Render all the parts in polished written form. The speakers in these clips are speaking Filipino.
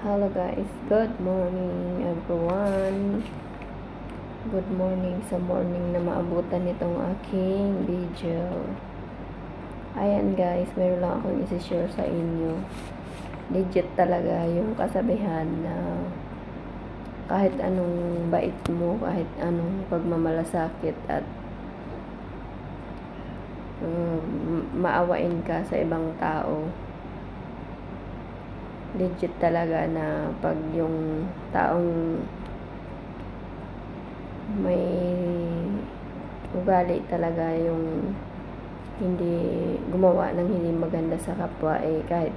Hello guys, good morning everyone. Good morning sa morning na maabutan nitong aking video. Ayan guys, meron lang akong isi-share sa inyo. Legit talaga yung kasabihan na kahit anong bait mo, kahit anong pagmamalasakit at maawain ka sa ibang tao, legit talaga na pag yung taong may ugali talaga yung hindi gumawa ng hindi maganda sa kapwa, kahit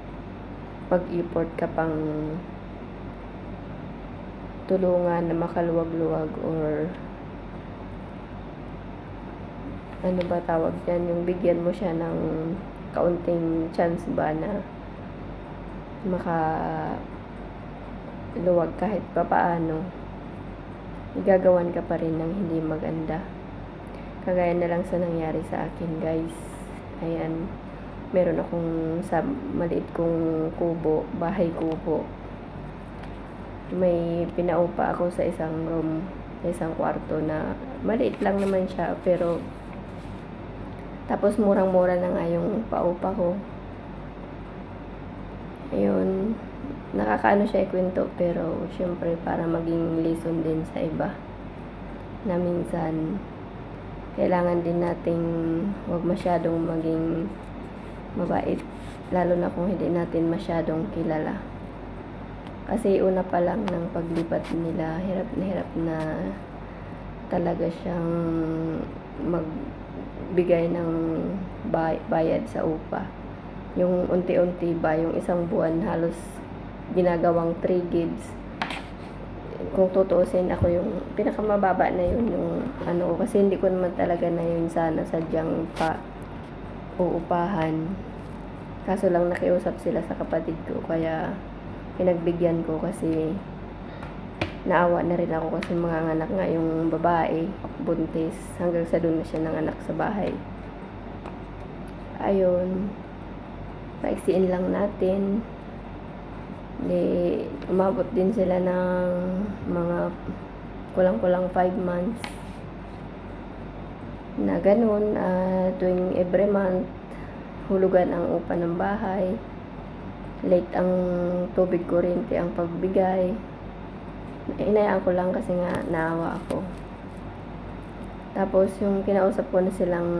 pag-effort ka pang tulungan na makaluwag-luwag or ano ba tawag dyan, yung bigyan mo siya ng kaunting chance ba na makaluwag kahit papaano, igagawan ka pa rin ng hindi maganda. Kagaya na lang sa nangyari sa akin guys. Ayan, meron akong sa maliit kong kubo, bahay kubo. May pinaupa ako sa isang room, sa isang kwarto na maliit lang naman siya, pero tapos murang-mura na nga yung paupa ko. Ayun, nakakaano siya ikwento, pero syempre para maging lesson din sa iba na minsan kailangan din nating huwag masyadong maging mabait, lalo na kung hindi natin masyadong kilala. Kasi una pa lang ng paglipat nila, hirap na talaga siyang magbigay ng bayad sa upa. Yung unti-unti ba, yung isang buwan halos ginagawang 3 gigs. Kung tutuusin, ako yung pinakamababa na yun yung ano, kasi hindi ko naman talaga na yun sana sadyang pa uupahan. Kaso lang nakiusap sila sa kapatid ko, kaya pinagbigyan ko kasi naawa na rin ako kasi mga anak nga yung babae, buntis, hanggang sa doon na siya nanganak sa bahay. Ayun, paiksiin lang natin. Umabot din sila ng mga kulang-kulang 5 months na ganun. Tuwing every month hulugan ang upa ng bahay, late ang tubig, kuryente ang pagbigay. Inayaan ko lang kasi nga naawa ako. Tapos yung kinausap ko na silang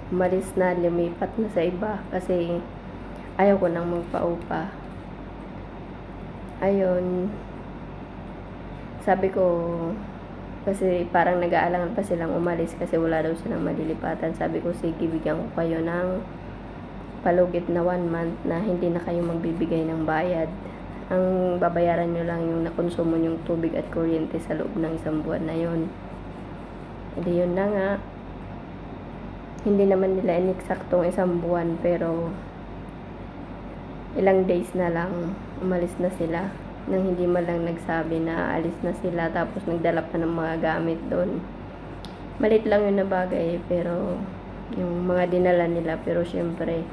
umalis na, lumipat na sa iba kasi ayaw ko nang magpaupa. Ayun, sabi ko, kasi parang nag-aalangan pa silang umalis kasi wala daw silang malilipatan. Sabi ko, sige, bigyan ko kayo ng palugit na 1 month na hindi na kayo magbibigay ng bayad. Ang babayaran nyo lang yung nakonsumo yung tubig at kuryente sa loob ng isang buwan na yun. Hindi yun na nga. Hindi naman nila ineksaktong isang buwan, pero ilang days na lang umalis na sila nang hindi man lang nagsabi na alis na sila, tapos nagdala pa ng mga gamit doon. Malit lang yun na bagay, pero yung mga dinala nila, pero syempre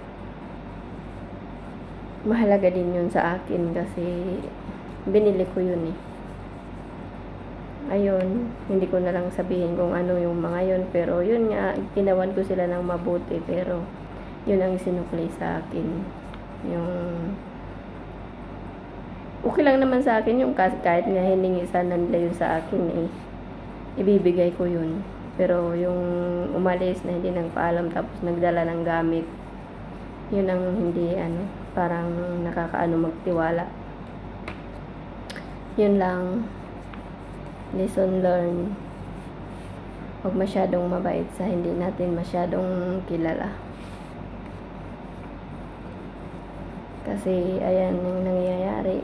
mahalaga din yun sa akin kasi binili ko yun eh. Ayun, hindi ko na lang sabihin kung ano yung mga yun, pero yun nga, ginawan ko sila ng mabuti, pero yun ang sinukli sa akin. Yung okay lang naman sa akin yung kahit nga hiningi sana nila yun sa akin ibibigay ko yun. Pero yung umalis na hindi nang paalam tapos nagdala ng gamit, yun ang hindi parang nakakaano magtiwala. Yun lang, lesson learned. Huwag masyadong mabait sa hindi natin masyadong kilala. Kasi ayan yung nangyayari.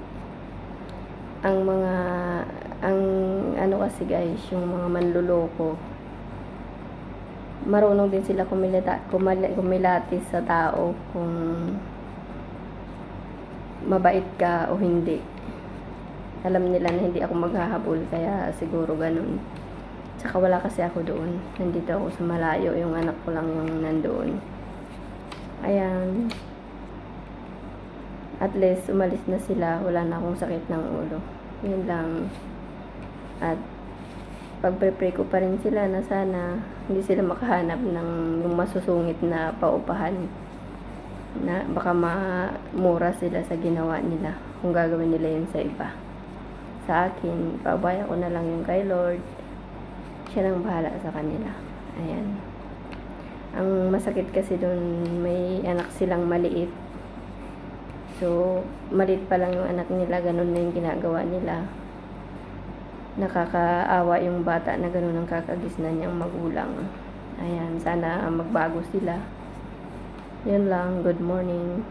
Ang ano kasi guys, yung mga manluloko, marunong din sila kumilatis sa tao kung mabait ka o hindi. Alam nila na hindi ako maghahabol, kaya siguro ganun. Tsaka wala kasi ako doon, nandito ako sa malayo, yung anak ko lang yung nandoon. Ayan, At least, umalis na sila. Wala na akong sakit ng ulo. Yun lang. At, pagpe-pray ko pa rin sila na sana hindi sila makahanap ng yung masusungit na paupahan. Na baka mura sila sa ginawa nila kung gagawin nila yun sa iba. Sa akin, paubaya ko na lang yung kay Lord. Siya nang bahala sa kanila. Ayan. Ang masakit kasi doon, may anak silang maliit. So, maliit pa lang yung anak nila, ganun na yung ginagawa nila. Nakakaawa yung bata na ganun ang kakagisnan niyang magulang. Ayan, sana magbago sila. Yun lang, good morning.